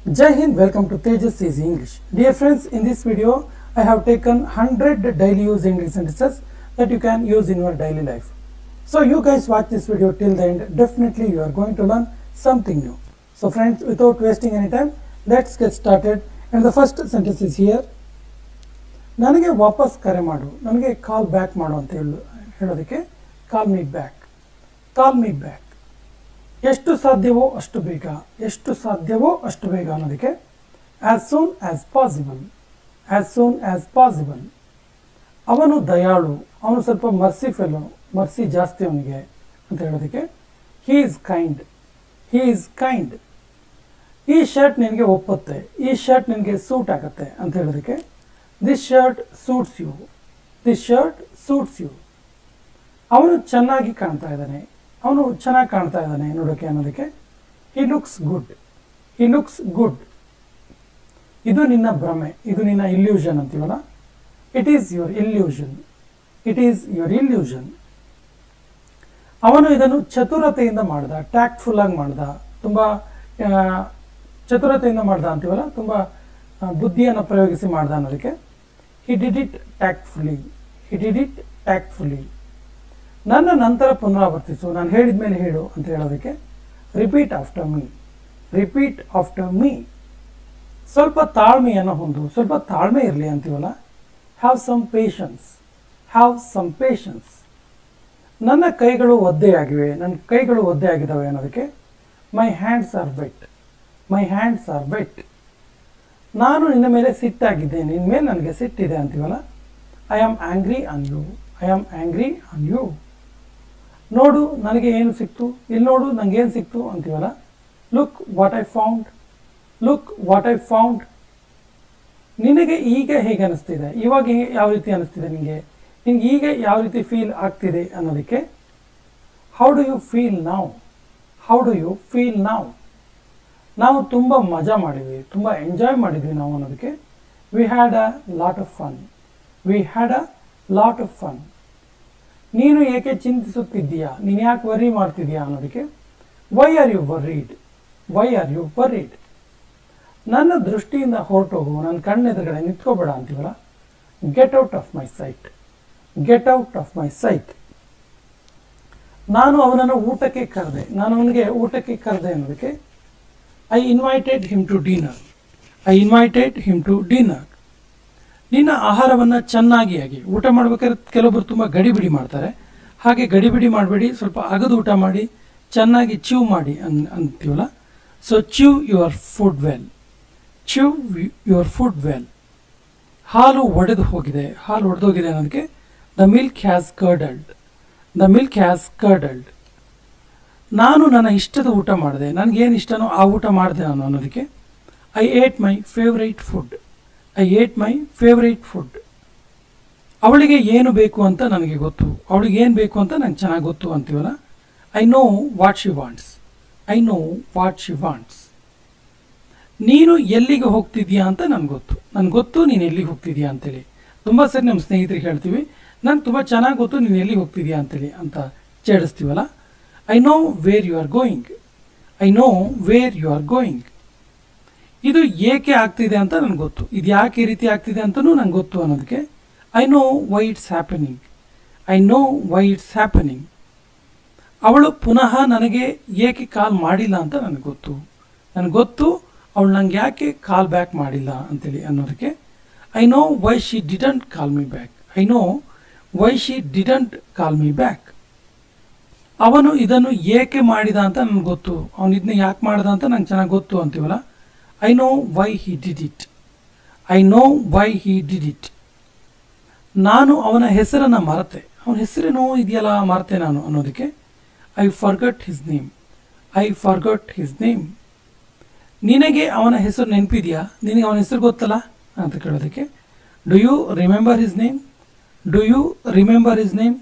Jai Hind, welcome to Tejas Easy English. Dear friends, in this video, I have taken 100 daily use English sentences that you can use in your daily life. So you guys watch this video till the end, definitely you are going to learn something new. So friends, without wasting any time, let's get started. And the first sentence is here. ನನಗೆ ವಾಪಸ್ ಕರೆ ಮಾಡು, ನನಗೆ call back ಮಾಡು ಅಂತ ಹೇಳೋದಕ್ಕೆ call me back, call me back. ಎಷ್ಟು ಸಾಧ್ಯವೋ ಅಷ್ಟು ಬೇಗ, ಎಷ್ಟು ಸಾಧ್ಯವೋ ಅಷ್ಟು ಬೇಗ ಅನ್ನೋದಕ್ಕೆ as soon as possible, as soon as possible. ಅವನು ದಯಾಳು, ಅವನು ಸ್ವಲ್ಪ ಮರ್ಸಿ ಫೆಲೋ, ಮರ್ಸಿ ಜಾಸ್ತಿ ಅವನಿಗೆ ಅಂತ ಹೇಳೋದಕ್ಕೆ he is kind, he is kind. ಈ ಶರ್ಟ್ ನಿನಗೆ ಒಪ್ಪುತ್ತೆ, ಈ ಶರ್ಟ್ ನಿನಗೆ ಸೂಟ್ ಆಗುತ್ತೆ ಅಂತ ಹೇಳೋದಕ್ಕೆ this shirt suits you, this shirt suits you. ಅವನು ಚೆನ್ನಾಗಿ ಕಾಣ್ತಾ ಇದ್ದಾನೆ, ಅವನು ಚೆನ್ನಾಗಿ ಕಾಣ್ತಾ ಇದ್ದಾನೆ ನೋಡೋಕ್ಕೆ ಅನ್ನೋದಕ್ಕೆ he looks good, he looks good. ಇದು ನಿನ್ನ ಭ್ರಮೆ, ಇದು ನಿನ್ನ ಇಲ್ಯೂಷನ್ ಅಂತೀವಲ್ಲ, it is your illusion, it is your illusion. ಅವನು ಇದನ್ನು ಚತುರತೆಯಿಂದ ಮಾಡ್ದ, ಟ್ಯಾಕ್ಟ್ಫುಲ್ ಆಗಿ ಮಾಡ್ದ, ತುಂಬ ಚತುರತೆಯಿಂದ ಮಾಡ್ದ ಅಂತೀವಲ್ಲ, ತುಂಬ ಬುದ್ಧಿಯನ್ನು ಪ್ರಯೋಗಿಸಿ ಮಾಡ್ದ ಅನ್ನೋದಕ್ಕೆ he did it tactfully, he did it tactfully. ನನ್ನ ನಂತರ ಪುನರಾವರ್ತಿಸು, ನಾನು ಹೇಳಿದ ಮೇಲೆ ಹೇಳು ಅಂತ ಹೇಳೋದಕ್ಕೆ repeat after me, repeat after me. ಸ್ವಲ್ಪ ತಾಳ್ಮೆಯನ್ನು ಹೊಂದು, ಸ್ವಲ್ಪ ತಾಳ್ಮೆ ಇರಲಿ ಅಂತೀವಲ್ಲ, have some patience, have some patience. ನನ್ನ ಕೈಗಳು ಒದ್ದೆಯಾಗಿವೆ, ನನ್ನ ಕೈಗಳು ಒದ್ದೆ ಆಗಿದ್ದಾವೆ ಅನ್ನೋದಕ್ಕೆ my hands are wet, my hands are wet. ನಾನು ನಿನ್ನ ಮೇಲೆ ಸಿಟ್ಟಾಗಿದ್ದೇನೆ, ನಿನ್ನ ಮೇಲೆ ನನಗೆ ಸಿಟ್ಟಿದೆ ಅಂತೀವಲ್ಲ, I am angry on you, I am angry on you. ನೋಡು ನನಗೆ ಏನು ಸಿಕ್ತು, ಇಲ್ಲಿ ನೋಡು ನನಗೇನು ಸಿಕ್ತು ಅಂತೀವಲ್ಲ, look what I found, look what I found. ನಿನಗೆ ಈಗ ಹೇಗೆ ಅನಿಸ್ತಿದೆ, ಇವಾಗ ಯಾವ ರೀತಿ ಅನಿಸ್ತಿದೆ ನಿನಗೆ, ನಿನಗೆ ಈಗ ಯಾವ ರೀತಿ ಫೀಲ್ ಆಗ್ತಿದೆ ಅನ್ನೋದಕ್ಕೆ how do you feel now, how do you feel now. ನಾವು ತುಂಬ ಮಜಾ ಮಾಡಿದ್ವಿ, ತುಂಬ ಎಂಜಾಯ್ ಮಾಡಿದ್ವಿ ನಾವು ಅನ್ನೋದಕ್ಕೆ we had a lot of fun, we had a lot of fun. ನೀನು ಏಕೆ ಚಿಂತಿಸುತ್ತಿದ್ದೀಯಾ, ನೀನು ಯಾಕೆ ವರಿ ಮಾಡ್ತಿದ್ದೀಯಾ ಅನ್ನೋದಕ್ಕೆ why are you worried, why are you worried. ನನ್ನ ದೃಷ್ಟಿಯಿಂದ ಹೊರಟೋಗು, ನನ್ನ ಕಣ್ಣೆದುರುಗಡೆ ನಿಂತ್ಕೋಬೇಡ ಅಂತೀವಲ್ಲ, get out of my sight, get out of my sight. ನಾನು ಅವನನ್ನು ಊಟಕ್ಕೆ ಕರೆದೆ, ನಾನು ಅವನಿಗೆ ಊಟಕ್ಕೆ ಕರೆದೆ ಅನ್ನೋದಕ್ಕೆ I invited him to dinner, I invited him to dinner. ನಿನ್ನ ಆಹಾರವನ್ನು ಚೆನ್ನಾಗಿ ಆಗಿ ಊಟ ಮಾಡ್ಬೇಕಾದ್ರೆ ಕೆಲವೊಬ್ಬರು ತುಂಬ ಗಡಿಬಿಡಿ ಮಾಡ್ತಾರೆ, ಹಾಗೆ ಗಡಿಬಿಡಿ ಮಾಡಬೇಡಿ, ಸ್ವಲ್ಪ ಅಗದು ಊಟ ಮಾಡಿ, ಚೆನ್ನಾಗಿ ಚ್ಯೂ ಮಾಡಿ ಅಂತೀವಲ್ಲ, so chew your food well, chew your food well. ಹಾಲು ಒಡೆದು ಹೋಗಿದೆ, ಹಾಲು ಒಡೆದೋಗಿದೆ ಅನ್ನೋದಕ್ಕೆ the milk has curdled, the milk has curdled. ನಾನು ನನ್ನ ಇಷ್ಟದ ಊಟ ಮಾಡಿದೆ, ನನಗೇನು ಇಷ್ಟನೋ ಆ ಊಟ ಮಾಡಿದೆ ನಾನು ಅನ್ನೋದಕ್ಕೆ I eight my favourite food, I eight my favourite food. ಅವಳಿಗೆ ಏನು ಬೇಕು ಅಂತ ನನಗೆ ಗೊತ್ತು, ಅವಳಿಗೆ ಏನು ಬೇಕು ಅಂತ ನನಗೆ ಚೆನ್ನಾಗಿ ಗೊತ್ತು ಅಂತೀವಲ್ಲ, I know what she wants, I know what she wants. ನೀನು ಎಲ್ಲಿಗೆ ಹೋಗ್ತಿದ್ಯಾ ಅಂತ ನನಗೆ ಗೊತ್ತು, ನನಗೆ ಗೊತ್ತು ನೀನು ಎಲ್ಲಿಗೆ ಹೋಗ್ತಿದ್ಯಾ ಅಂತೇಳಿ. ತುಂಬ ಸರಿ ನಮ್ಮ ಸ್ನೇಹಿತರಿಗೆ ಹೇಳ್ತೀವಿ, ನನಗೆ ತುಂಬ ಚೆನ್ನಾಗಿ ಗೊತ್ತು ನೀನು ಎಲ್ಲಿಗೆ ಹೋಗ್ತಿದ್ಯಾ ಅಂತೇಳಿ ಅಂತ ಚೇಡಿಸ್ತೀವಲ್ಲ, I know where you are going, I know where you are going. ಇದು ಏಕೆ ಆಗ್ತಿದೆ ಅಂತ ನನಗೆ ಗೊತ್ತು, ಇದು ಯಾಕೆ ಈ ರೀತಿ ಆಗ್ತಿದೆ ಅಂತಲೂ ನನಗೆ ಗೊತ್ತು ಅನ್ನೋದಕ್ಕೆ I know why it's happening, I know why it's happening. ಅವಳು ಪುನಃ ನನಗೆ ಏಕೆ ಕಾಲ್ ಮಾಡಿಲ್ಲ ಅಂತ ನನಗೆ ಗೊತ್ತು, ನನಗೆ ಗೊತ್ತು ಅವಳು ನಂಗೆ ಯಾಕೆ ಕಾಲ್ ಬ್ಯಾಕ್ ಮಾಡಿಲ್ಲ ಅಂತೇಳಿ ಅನ್ನೋದಕ್ಕೆ I know why she didn't call me back, I know why she didn't call me back. ಅವನು ಇದನ್ನು ಏಕೆ ಮಾಡಿದ ಅಂತ ನನಗೆ ಗೊತ್ತು, ಅವನು ಇದನ್ನ ಯಾಕೆ ಮಾಡ್ದ ಅಂತ ನಂಗೆ ಚೆನ್ನಾಗಿ ಗೊತ್ತು ಅಂತೀವಲ್ಲ, I know why he did it, I know why he did it. ನಾನು ಅವನ ಹೆಸರನ್ನು ಮರೆತೆ, ಅವನ ಹೆಸರೇನೋ ಇದೆಯಲ್ಲ ಮರೆತೆ ನಾನು ಅನ್ನೋದಕ್ಕೆ I forgot his name, I forgot his name. ನಿನಗೆ ಅವನ ಹೆಸರು ನೆನಪಿದೆಯಾ, ನಿನಗೆ ಅವನ ಹೆಸರು ಗೊತ್ತಲ್ಲ ಅಂತ ಕೇಳೋದಕ್ಕೆ do you remember his name, do you remember his name.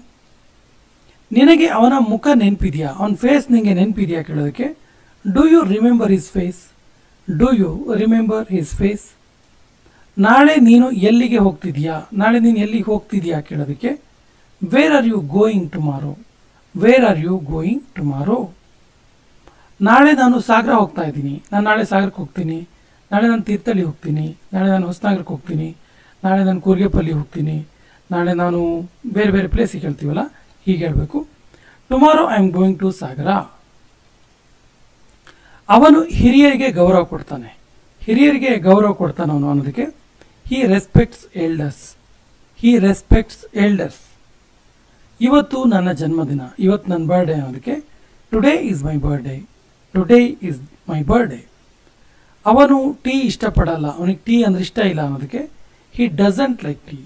ನಿನಗೆ ಅವನ ಮುಖ ನೆನಪಿದೆಯಾ, ಅವನ ಫೇಸ್ ನಿನಗೆ ನೆನಪಿದೆಯಾ ಕೇಳೋದಕ್ಕೆ do you remember his face, do you remember his face. ನಾಳೆ ನೀನು ಎಲ್ಲಿಗೆ ಹೋಗ್ತಿದ್ಯಾ, ನಾಳೆ ನೀನು ಎಲ್ಲಿಗೆ ಹೋಗ್ತಿದ್ಯಾ ಕೇಳೋದಕ್ಕೆ where are you going tomorrow, where are you going tomorrow. ನಾಳೆ ನಾನು ಸಾಗರ ಹೋಗ್ತಾ ಇದ್ದೀನಿ, ನಾನು ನಾಳೆ ಸಾಗರಕ್ಕೆ ಹೋಗ್ತೀನಿ, ನಾಳೆ ನಾನು ತೀರ್ಥಹಳ್ಳಿ ಹೋಗ್ತೀನಿ, ನಾಳೆ ನಾನು ಹೊಸನಗರಕ್ಕೆ ಹೋಗ್ತೀನಿ, ನಾಳೆ ನಾನು ಕೂರ್ಗೆಪಲ್ಲಿ ಹೋಗ್ತೀನಿ, ನಾಳೆ ನಾನು ಬೇರೆ ಬೇರೆ ಪ್ಲೇಸಿಗೆ ಹೇಳ್ತೀವಲ್ಲ, ಹೀಗೆ ಹೇಳಬೇಕು. Tomorrow I am going to Sagara. ಅವನು ಹಿರಿಯರಿಗೆ ಗೌರವ ಕೊಡ್ತಾನೆ. ಹಿರಿಯರಿಗೆ ಗೌರವ ಕೊಡ್ತಾನೆ ಅವನು ಅನ್ನೋದಕ್ಕೆ he respects elders. He respects elders. ಇವತ್ತು ನನ್ನ ಜನ್ಮದಿನ, ಇವತ್ತು ನನ್ನ ಬರ್ಡೇ ಅನ್ನೋದಕ್ಕೆ today is my birthday. Today is my birthday. ಅವನು ಟೀ ಇಷ್ಟಪಡಲ್ಲ, ಅವನಿಗೆ ಟೀ ಅಂದರೆ ಇಷ್ಟ ಇಲ್ಲ ಅನ್ನೋದಕ್ಕೆ he doesn't like tea.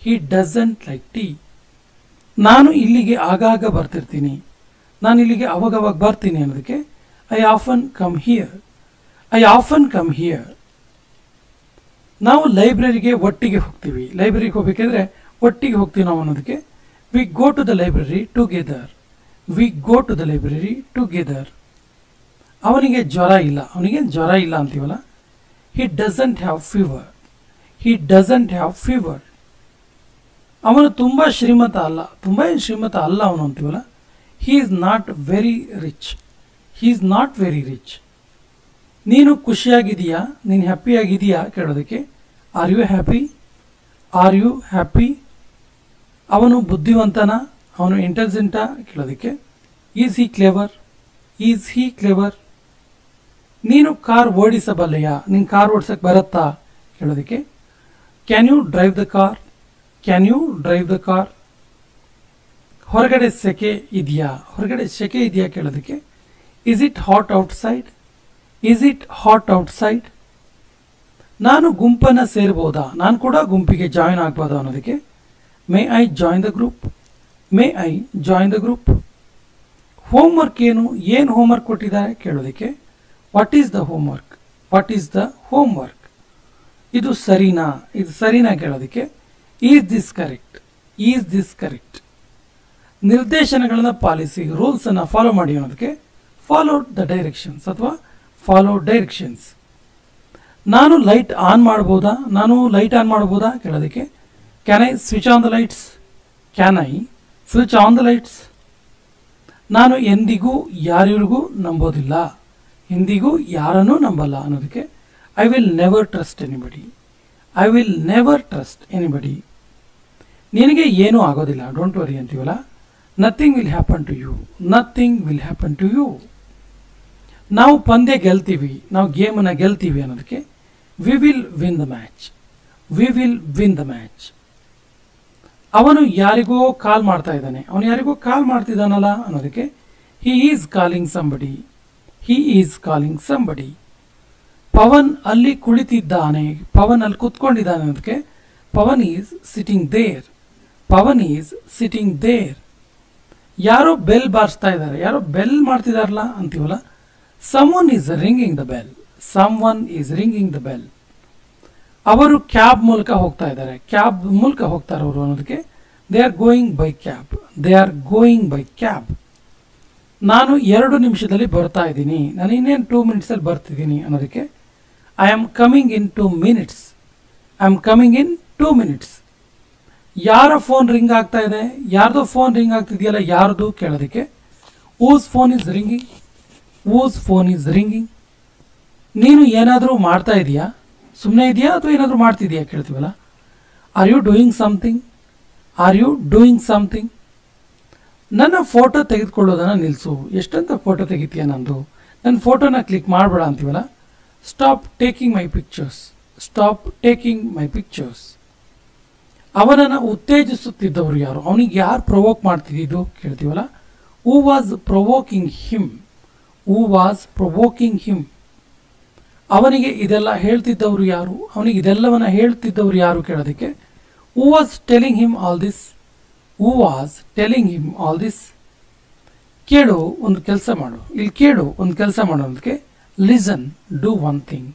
He doesn't like tea. ನಾನು ಇಲ್ಲಿಗೆ ಆಗಾಗ ಬರ್ತಿರ್ತೀನಿ, ನಾನು ಇಲ್ಲಿಗೆ ಅವಾಗವಾಗ ಬರ್ತೀನಿ ಅನ್ನೋದಕ್ಕೆ I often come here. I often come here. ನಾವು ಲೈಬ್ರರಿಗೆ ಒಟ್ಟಿಗೆ ಹೋಗ್ತೀವಿ. ಲೈಬ್ರರಿಗೆ ಹೋಗ್ಬೇಕಾದ್ರೆ ಒಟ್ಟಿಗೆ ಹೋಗ್ತೀವಿ ನಾವು ಅನ್ನೋದಕ್ಕೆ we go to the library together. We go to the library together. ಅವನಿಗೆ ಜ್ವರ ಇಲ್ಲ, ಅವನಿಗೆ ಜ್ವರ ಇಲ್ಲ ಅಂತೀವಲ್ಲ, he doesn't have fever. He doesn't have fever. ಅವನು ತುಂಬ ಶ್ರೀಮಂತ ಅಲ್ಲ, ತುಂಬ ಶ್ರೀಮಂತ ಅಲ್ಲ ಅವನು ಅಂತೀವಲ್ಲ, he is not very rich. He is not very rich. ನೀನು ಖುಷಿಯಾಗಿದೆಯಾ, ನೀನು ಹ್ಯಾಪಿಯಾಗಿದೆಯಾ ಕೇಳೋದಕ್ಕೆ are you happy. Are you happy. ಅವನು ಬುದ್ಧಿವಂತನ, ಅವನು ಇಂಟೆಲಿಜೆಂಟಾ ಕೇಳೋದಕ್ಕೆ is he clever. Is he clever. ನೀನು ಕಾರ್ ಓಡಿಸಬಲ್ಲೆಯಾ, ನೀನು ಕಾರ್ ಓಡಿಸಕ್ಕೆ ಬರುತ್ತಾ ಕೇಳೋದಕ್ಕೆ can you drive the car. Can you drive the car. ಹೊರಗಡೆ ಸೆಕೆ ಇದೆಯಾ, ಹೊರಗಡೆ ಸೆಕೆ ಇದೆಯಾ ಕೇಳೋದಕ್ಕೆ is it hot outside. Is it hot outside. ನಾನು ಗುಂಪನ್ನು ಸೇರ್ಬೋದಾ, ನಾನು ಕೂಡ ಗುಂಪಿಗೆ ಜಾಯಿನ್ ಆಗ್ಬೋದಾ ಅನ್ನೋದಕ್ಕೆ may I join the group. May I join the group. Homework ಏನು, ಏನು ಹೋಮ್ವರ್ಕ್ ಕೊಟ್ಟಿದ್ದಾರೆ ಕೇಳೋದಕ್ಕೆ what is the homework. What is the homework. ಇದು ಸರಿನಾ, ಇದು ಸರಿನಾ ಕೇಳೋದಕ್ಕೆ is this correct. Is this correct. ನಿರ್ದೇಶನಗಳನ್ನು ಪಾಲಿಸಿ, ರೂಲ್ಸನ್ನು ಫಾಲೋ ಮಾಡಿ ಅನ್ನೋದಕ್ಕೆ ಫಾಲೋ ದ ಡೈರೆಕ್ಷನ್ಸ್ ಅಥವಾ ಫಾಲೋ ಡೈರೆಕ್ಷನ್ಸ್. ನಾನು ಲೈಟ್ ಆನ್ ಮಾಡ್ಬೋದಾ, ನಾನು ಲೈಟ್ ಆನ್ ಮಾಡ್ಬೋದಾ ಕೇಳೋದಕ್ಕೆ can I switch on the lights. Can I switch on the lights. ನಾನು ಎಂದಿಗೂ ಯಾರಿಗೂ ನಂಬೋದಿಲ್ಲ, ಎಂದಿಗೂ ಯಾರನ್ನೂ ನಂಬಲ್ಲ ಅನ್ನೋದಕ್ಕೆ I will never trust anybody. I will never trust anybody. ನಿನಗೆ ಏನೂ ಆಗೋದಿಲ್ಲ, ಡೋಂಟ್ ವರಿ ಅಂತೀವಲ್ಲ, nothing will happen to you. Nothing will happen to you. ನಾವು ಪಂದ್ಯ ಗೆಲ್ತೀವಿ, ನಾವು ಗೇಮನ್ನು ಗೆಲ್ತೀವಿ ಅನ್ನೋದಕ್ಕೆ we will win the match. We will win the match. ಅವನು ಯಾರಿಗೋ ಕಾಲ್ ಮಾಡ್ತಾ ಇದ್ದಾನೆ, ಅವನು ಯಾರಿಗೋ ಕಾಲ್ ಮಾಡ್ತಿದ್ದಾನಲ್ಲ ಅನ್ನೋದಕ್ಕೆ he is calling somebody. He is calling somebody. Pavan ಅಲ್ಲಿ ಕುಳಿತಿದ್ದಾನೆ, ಪವನ್ ಅಲ್ಲಿ ಕುತ್ಕೊಂಡಿದ್ದಾನೆ ಅನ್ನೋದಕ್ಕೆ Pavan is sitting there. Pavan is sitting there. ಯಾರೋ ಬೆಲ್ ಬಾರಿಸ್ತಾ ಇದ್ದಾರೆ, ಯಾರೋ ಬೆಲ್ ಮಾಡ್ತಿದಾರಲ್ಲ ಅಂತೀವಲ್ಲ, someone is ringing the bell. Someone is ringing the bell. ಅವರು ಕ್ಯಾಬ್ ಮೂಲಕ ಹೋಗ್ತಾ ಇದ್ದಾರೆ, ಕ್ಯಾಬ್ ಮೂಲಕ ಹೋಗ್ತಾರೆ ಅವರು ಅನ್ನೋದಕ್ಕೆ they are going by cab. They are going by cab. ನಾನು 2 ನಿಮಿಷದಲ್ಲಿ ಬರ್ತಾ ಇದ್ದೀನಿ, ನಾನು ಇನ್ನೇನು 2 ಮಿನಿಟ್ಸಲ್ಲಿ ಬರ್ತಿದ್ದೀನಿ ಅನ್ನೋದಕ್ಕೆ I am coming in 2 minutes. I am coming in 2 minutes. ಯಾರ ಫೋನ್ ರಿಂಗ್ ಆಗ್ತಾ ಇದೆ, ಯಾರ್ದೋ ಫೋನ್ ರಿಂಗ್ ಆಗ್ತಿದೆಯಲ್ಲ, ಯಾರ್ದು ಕೇಳೋದಕ್ಕೆ whose phone is ringing. Whose phone is ringing. ನೀನು ಏನಾದರೂ ಮಾಡ್ತಾ ಇದೆಯಾ, ಸುಮ್ಮನೆ ಇದೆಯಾ ಅಥವಾ ಏನಾದರೂ ಮಾಡ್ತಿದೆಯಾ ಕೇಳ್ತೀವಲ್ಲ, are you doing something. Are you doing something. ನನ್ನ ಫೋಟೋ ತೆಗೆದುಕೊಳ್ಳೋದನ್ನು ನಿಲ್ಲಿಸು. ಎಷ್ಟಂತ ಫೋಟೋ ತೆಗಿತೀಯ ನಂದು, ನನ್ನ ಫೋಟೋನ ಕ್ಲಿಕ್ ಮಾಡಬೇಡ ಅಂತೀವಲ್ಲ, stop taking my pictures. Stop taking my pictures. ಅವನನ್ನು ಉತ್ತೇಜಿಸುತ್ತಿದ್ದವರು ಯಾರು, ಅವನಿಗೆ ಯಾರು ಪ್ರೊವೋಕ್ ಮಾಡ್ತಿದ್ದು ಕೇಳ್ತೀವಲ್ಲ, who was provoking him. Who was provoking him. ಅವನಿಗೆ ಇದೆಲ್ಲ ಹೇಳ್ತಿದ್ದವರು ಯಾರು, ಅವನಿಗೆ ಇದೆಲ್ಲವನ್ನ ಹೇಳ್ತಿದ್ದವರು ಯಾರು ಕೇಳೋದಕ್ಕೆ who was telling him all this. Who was telling him all this. ಕೇಳು ಒಂದು ಕೆಲಸ ಮಾಡು, ಇಲ್ಲಿ ಕೇಳು ಒಂದು ಕೆಲಸ ಮಾಡೋದಕ್ಕೆ listen do one thing.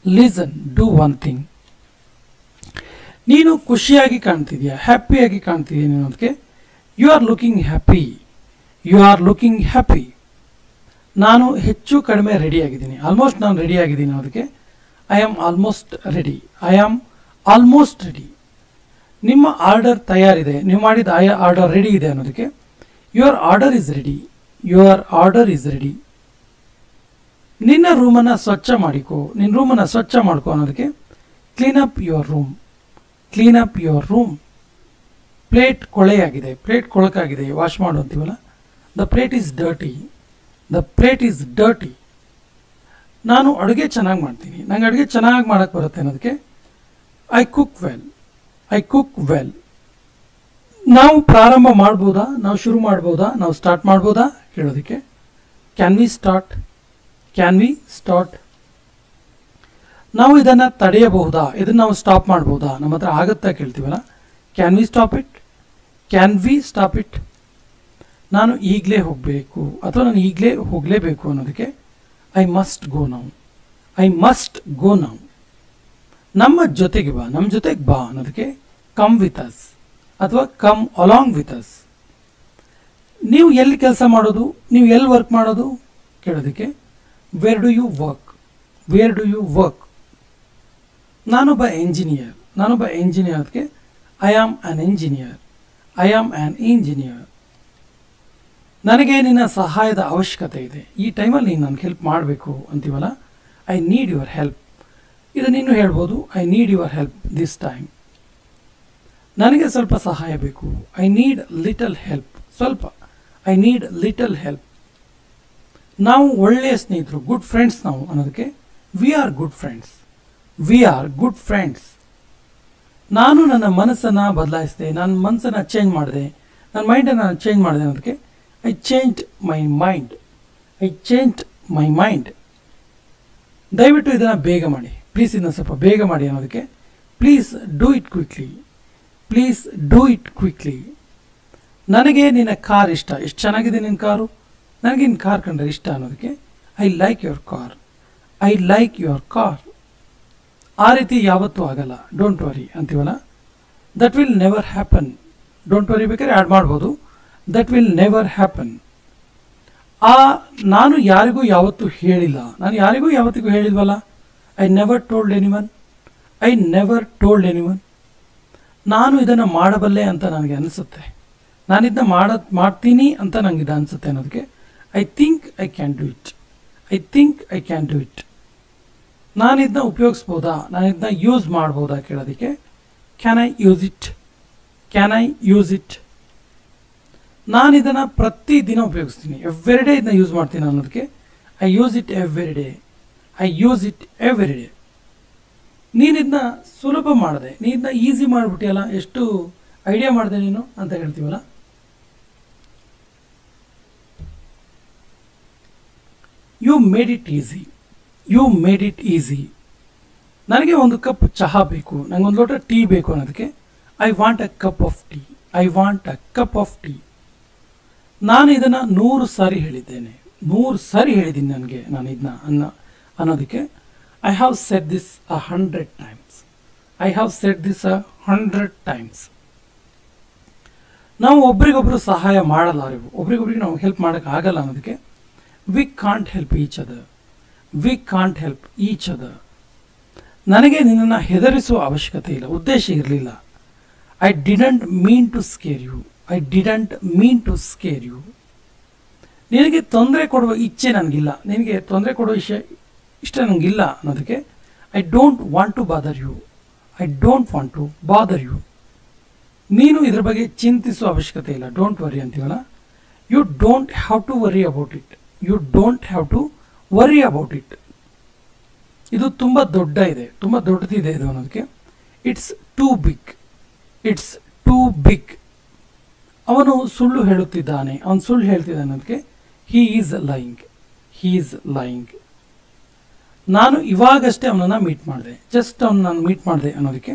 Listen do one thing. ನೀನು ಖುಷಿಯಾಗಿ ಕಾಣ್ತಿದ್ಯಾ, ಹ್ಯಾಪಿಯಾಗಿ ಕಾಣ್ತಿದ್ಯಾ ಅನ್ನೋದಕ್ಕೆ you are looking happy. You are looking happy. ನಾನು ಹೆಚ್ಚು ಕಡಿಮೆ ರೆಡಿಯಾಗಿದ್ದೀನಿ, ಆಲ್ಮೋಸ್ಟ್ ನಾನು ರೆಡಿಯಾಗಿದ್ದೀನಿ ಅನ್ನೋದಕ್ಕೆ I am almost ready. I am almost ready. ನಿಮ್ಮ ಆರ್ಡರ್ ತಯಾರಿದೆ, ನೀವು ಮಾಡಿದ ಆರ್ಡರ್ ರೆಡಿ ಇದೆ ಅನ್ನೋದಕ್ಕೆ your order is ready. Your order is ready. ನಿನ್ನ ರೂಮನ್ನು ಸ್ವಚ್ಛ ಮಾಡಿಕೋ, ನಿನ್ನ ರೂಮನ್ನು ಸ್ವಚ್ಛ ಮಾಡ್ಕೋ ಅನ್ನೋದಕ್ಕೆ clean up your room, clean up your room. Plate ಕೊಳೆಯಾಗಿದೆ, ಪ್ಲೇಟ್ ಕೊಳಕಾಗಿದೆ, ವಾಶ್ ಮಾಡು ಅಂತೀವಲ್ಲ. The plate is dirty, the plate is dirty. ನಾನು ಅಡುಗೆ ಚೆನ್ನಾಗಿ ಮಾಡ್ತೀನಿ, ನಂಗೆ ಅಡುಗೆ ಚೆನ್ನಾಗಿ ಮಾಡೋಕ್ಕೆ ಬರುತ್ತೆ ಅನ್ನೋದಕ್ಕೆ I cook well, I cook well. ನಾವು ಪ್ರಾರಂಭ ಮಾಡ್ಬೋದಾ, ನಾವು ಶುರು ಮಾಡ್ಬೋದಾ, ನಾವು ಸ್ಟಾರ್ಟ್ ಮಾಡ್ಬೋದಾ ಕೇಳೋದಕ್ಕೆ can we start, can we start. ನಾವು ಇದನ್ನು ತಡೆಯಬಹುದಾ, ಇದನ್ನು ನಾವು ಸ್ಟಾಪ್ ಮಾಡ್ಬೋದಾ, ನಮ್ಮ ಹತ್ರ ಆಗುತ್ತಾ ಕೇಳ್ತೀವಲ್ಲ. Can we stop it, can we stop it. ನಾನು ಈಗಲೇ ಹೋಗಬೇಕು ಅಥವಾ ನಾನು ಈಗಲೇ ಹೋಗಲೇಬೇಕು ಅನ್ನೋದಕ್ಕೆ I must go now, I must go now. ನಮ್ಮ ಜೊತೆಗೆ ಬಾ, ನಮ್ಮ ಜೊತೆಗೆ ಬಾ ಅನ್ನೋದಕ್ಕೆ ಕಮ್ ವಿತ್ ಅಸ್ ಅಥವಾ ಕಮ್ ಅಲಾಂಗ್ ವಿತ್ ಅಸ್. ನೀವು ಎಲ್ಲಿ ಕೆಲಸ ಮಾಡೋದು, ನೀವು ಎಲ್ಲಿ ವರ್ಕ್ ಮಾಡೋದು ಕೇಳೋದಕ್ಕೆ where do you work, where do you work. ನಾನೊಬ್ಬ ಎಂಜಿನಿಯರ್, ನಾನೊಬ್ಬ ಎಂಜಿನಿಯರ್ ಅದಕ್ಕೆ I am an engineer, I am an engineer. ನನಗೆ ನಿನ್ನ ಸಹಾಯದ ಅವಶ್ಯಕತೆ ಇದೆ, ಈ ಟೈಮಲ್ಲಿ ನೀನು ನನಗೆ ಹೆಲ್ಪ್ ಮಾಡಬೇಕು ಅಂತೀವಲ್ಲ. I need your help. ಇದನ್ನು ನೀನು ಹೇಳ್ಬೋದು, I need your help this time. ನನಗೆ ಸ್ವಲ್ಪ ಸಹಾಯ ಬೇಕು, ಐ ನೀಡ್ ಲಿಟಲ್ ಹೆಲ್ಪ್, ಸ್ವಲ್ಪ, ಐ ನೀಡ್ ಲಿಟಲ್ ಹೆಲ್ಪ್. ನಾವು ಒಳ್ಳೆಯ ಸ್ನೇಹಿತರು, ಗುಡ್ ಫ್ರೆಂಡ್ಸ್ ನಾವು ಅನ್ನೋದಕ್ಕೆ we are good friends, we are good friends. ನಾನು ನನ್ನ ಮನಸ್ಸನ್ನು ಬದಲಾಯಿಸಿದೆ, ನನ್ನ ಮನಸ್ಸನ್ನು ಚೇಂಜ್ ಮಾಡಿದೆ, ನನ್ನ ಮೈಂಡನ್ನು ಚೇಂಜ್ ಮಾಡಿದೆ ಅನ್ನೋದಕ್ಕೆ I changed my mind, I changed my mind. ದಯವಿಟ್ಟು ಇದನ್ನು ಬೇಗ ಮಾಡಿ, ಪ್ಲೀಸ್ ಇದನ್ನು ಸ್ವಲ್ಪ ಬೇಗ ಮಾಡಿ ಅನ್ನೋದಕ್ಕೆ please do it quickly, please do it quickly. ನನಗೆ ನಿನ್ನ ಕಾರ್ ಇಷ್ಟ, ಎಷ್ಟು ಚೆನ್ನಾಗಿದೆ ನಿನ್ನ ಕಾರು, ನನಗೆ ನಿನ್ನ ಕಾರ್ ಕಂಡ್ರೆ ಇಷ್ಟ ಅನ್ನೋದಕ್ಕೆ I like your car, I like your car. ಆ ರೀತಿ ಯಾವತ್ತೂ ಆಗಲ್ಲ, ಡೋಂಟ್ ವರಿ ಅಂತೀವಲ್ಲ. That will never happen, don't worry ಬೇಕಾದ್ರೆ ಆ್ಯಡ್ ಮಾಡ್ಬೋದು, ದಟ್ ವಿಲ್ ನೆವರ್ ಹ್ಯಾಪನ್. ನಾನು ಯಾರಿಗೂ ಯಾವತ್ತೂ ಹೇಳಿಲ್ಲ, ನಾನು ಯಾರಿಗೂ ಯಾವತ್ತಿಗೂ ಹೇಳಿಲ್ವಲ್ಲ. I never told anyone, I never told anyone. ನಾನು ಇದನ್ನು ಮಾಡಬಲ್ಲೆ ಅಂತ ನನಗೆ ಅನಿಸುತ್ತೆ, ನಾನು ಇದನ್ನ ಮಾಡ್ತೀನಿ ಅಂತ ನನಗೆ ಇದು ಅನಿಸುತ್ತೆ ಅನ್ನೋದಕ್ಕೆ I think I can do it, I think I can do it. ನಾನು ಇದನ್ನ ಉಪಯೋಗಿಸ್ಬೋದಾ, ನಾನು ಇದನ್ನ ಯೂಸ್ ಮಾಡ್ಬೋದಾ ಕೇಳೋದಕ್ಕೆ can I use it, can I use it. ನಾನು ಇದನ್ನು ಪ್ರತಿದಿನ ಉಪಯೋಗಿಸ್ತೀನಿ, ಎವ್ರಿ ಡೇ ಇದನ್ನ ಯೂಸ್ ಮಾಡ್ತೀನಿ ಅನ್ನೋದಕ್ಕೆ I use it every day, I use it every day. ನೀನು ಇದನ್ನ ಸುಲಭ ಮಾಡಿದೆ, ನೀನು ಇದನ್ನ ಈಸಿ ಮಾಡಿಬಿಟ್ಟಿಯಲ್ಲ, ಎಷ್ಟು ಐಡಿಯಾ ಮಾಡಿದೆ ನೀನು ಅಂತ ಹೇಳ್ತೀವಲ್ಲ. You made it easy, you made it easy. ನನಗೆ ಒಂದು ಕಪ್ ಚಹಾ ಬೇಕು, ನನಗೆ ಒಂದು ಲೋಟ ಟೀ ಬೇಕು ಅನ್ನೋದಕ್ಕೆ I want a cup of tea, I want a cup of tea. ನಾನು ಇದನ್ನು 100 ಸಾರಿ ಹೇಳಿದ್ದೇನೆ, 100 ಸಾರಿ ಹೇಳಿದ್ದೀನಿ ನನಗೆ ನಾನು ಇದನ್ನ ಅನ್ನೋದಕ್ಕೆ I have said this 100 times, I have said this 100 times. ನಾವು ಒಬ್ರಿಗೊಬ್ರು ಸಹಾಯ ಮಾಡಲಾರೆವು, ಒಬ್ರಿಗೊಬ್ರಿಗೆ ನಾವು ಹೆಲ್ಪ್ ಮಾಡೋಕ್ಕಾಗಲ್ಲ ಅನ್ನೋದಕ್ಕೆ we can't help each other, we can't help each other. ನನಗೆ ನಿನ್ನನ್ನು ಹೆದರಿಸುವ ಅವಶ್ಯಕತೆ ಇಲ್ಲ, ಉದ್ದೇಶ ಇರಲಿಲ್ಲ. I didn't mean to scare you, I didn't mean to scare you. ನಿನಗೆ ತೊಂದರೆ ಕೊಡುವ ಇಚ್ಛೆ ನನಗಿಲ್ಲ, ನಿನಗೆ ತೊಂದರೆ ಕೊಡುವ ಇಷ್ಟ ನನಗಿಲ್ಲ ಅನ್ನೋದಕ್ಕೆ I don't want to bother you, I don't want to bother you. ನೀನು ಇದ್ರ ಬಗ್ಗೆ ಚಿಂತಿಸುವ ಅವಶ್ಯಕತೆ ಇಲ್ಲ, ಡೋಂಟ್ ವರಿ ಅಂತೀವಲ್ಲ. You don't have to worry about it, you don't have to worry about it. ಇದು ತುಂಬ ದೊಡ್ಡ ಇದೆ, ತುಂಬ ದೊಡ್ಡದಿದೆ ಇದು ಅನ್ನೋದಕ್ಕೆ it's too big, it's too big. ಅವನು ಸುಳ್ಳು ಹೇಳುತ್ತಿದ್ದಾನೆ, ಅವನು ಸುಳ್ಳು ಹೇಳ್ತಿದ್ದಾನೆ ಅನ್ನೋದಕ್ಕೆ he is lying, he is lying. ನಾನು ಇವಾಗಷ್ಟೇ ಅವನನ್ನು ಮೀಟ್ ಮಾಡಿದೆ, ಜಸ್ಟ್ ಅವನು ನಾನು ಮೀಟ್ ಮಾಡಿದೆ ಅನ್ನೋದಕ್ಕೆ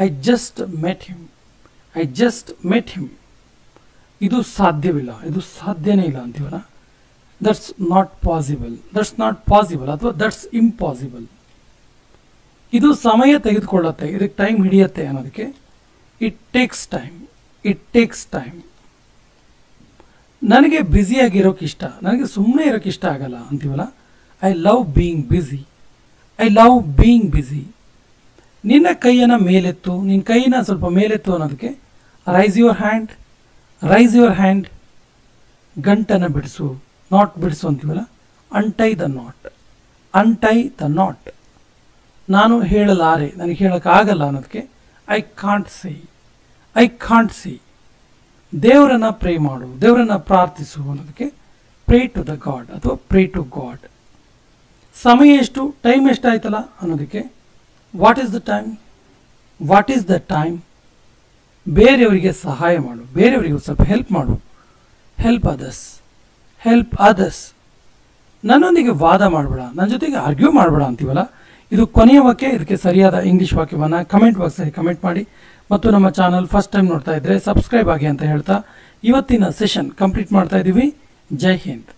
I just met him, I just met him. ಇದು ಸಾಧ್ಯವಿಲ್ಲ, ಇದು ಸಾಧ್ಯನೇ ಇಲ್ಲ ಅಂತೀವಲ್ಲ. That's not possible, that's not possible ಅಥವಾ ದಟ್ಸ್ ಇಂಪಾಸಿಬಲ್. ಇದು ಸಮಯ ತೆಗೆದುಕೊಳ್ಳುತ್ತೆ, ಇದಕ್ಕೆ ಟೈಮ್ ಹಿಡಿಯುತ್ತೆ ಅನ್ನೋದಕ್ಕೆ it takes time, it takes time. ನನಗೆ ಬ್ಯುಸಿಯಾಗಿರೋಕೆ ಇಷ್ಟ, ನನಗೆ ಸುಮ್ಮನೆ ಇರೋಕೆ ಇಷ್ಟ ಆಗಲ್ಲ ಅಂತೀವಲ್ಲ. I love being busy, I love being busy. ನಿನ್ನ ಕೈಯನ್ನು ಮೇಲೆತ್ತು, ನಿನ್ನ ಕೈಯನ್ನು ಸ್ವಲ್ಪ ಮೇಲೆತ್ತು ಅನ್ನೋದಕ್ಕೆ raise your hand, raise your hand. ಗಂಟನ್ನು ಬಿಡಿಸು, ನಾಟ್ ಬಿಡಿಸು ಅಂತೀವಲ್ಲ. ಅಂಟೈ ದ ನಾಟ್, ಅನ್ಟೈ ದ ನಾಟ್. ನಾನು ಹೇಳಲಾರೆ, ನನಗೆ ಹೇಳೋಕ್ಕಾಗಲ್ಲ ಅನ್ನೋದಕ್ಕೆ I can't say. I can't say. ದೇವರನ್ನು ಪ್ರೇ ಮಾಡು, ದೇವರನ್ನು ಪ್ರಾರ್ಥಿಸು ಅನ್ನೋದಕ್ಕೆ ಪ್ರೇ ಟು ದ ಗಾಡ್ ಅಥವಾ ಪ್ರೇ ಟು ಗಾಡ್. ಸಮಯ ಎಷ್ಟು, ಟೈಮ್ ಎಷ್ಟಾಯ್ತಲ್ಲ ಅನ್ನೋದಕ್ಕೆ what is the time. What is the time. ಬೇರೆಯವರಿಗೆ ಸಹಾಯ ಮಾಡು, ಬೇರೆಯವರಿಗೆ ಸ್ವಲ್ಪ ಹೆಲ್ಪ್ ಮಾಡು. Help others. Help others. ನನ್ನೊಂದಿಗೆ ವಾದ ಮಾಡಬೇಡ, ನನ್ನ ಜೊತೆಗೆ ಆರ್ಗ್ಯೂ ಮಾಡಬೇಡ ಅಂತೀವಲ್ಲ, ಇದು ಕೊನೆಯ ವಾಕ್ಯ. ಇದಕ್ಕೆ ಸರಿಯಾದ ಇಂಗ್ಲೀಷ್ ವಾಕ್ಯವನ್ನು ಕಮೆಂಟ್ ಬಾಕ್ಸಲ್ಲಿ ಕಮೆಂಟ್ ಮಾಡಿ. ಮತ್ತು ನಮ್ಮ ಚಾನಲ್ ಫಸ್ಟ್ ಟೈಮ್ ನೋಡ್ತಾ ಇದ್ದರೆ ಸಬ್ಸ್ಕ್ರೈಬ್ ಆಗಿ ಅಂತ ಹೇಳ್ತಾ ಇವತ್ತಿನ ಸೆಷನ್ ಕಂಪ್ಲೀಟ್ ಮಾಡ್ತಾ ಇದ್ದೀವಿ. ಜೈ ಹಿಂದ್.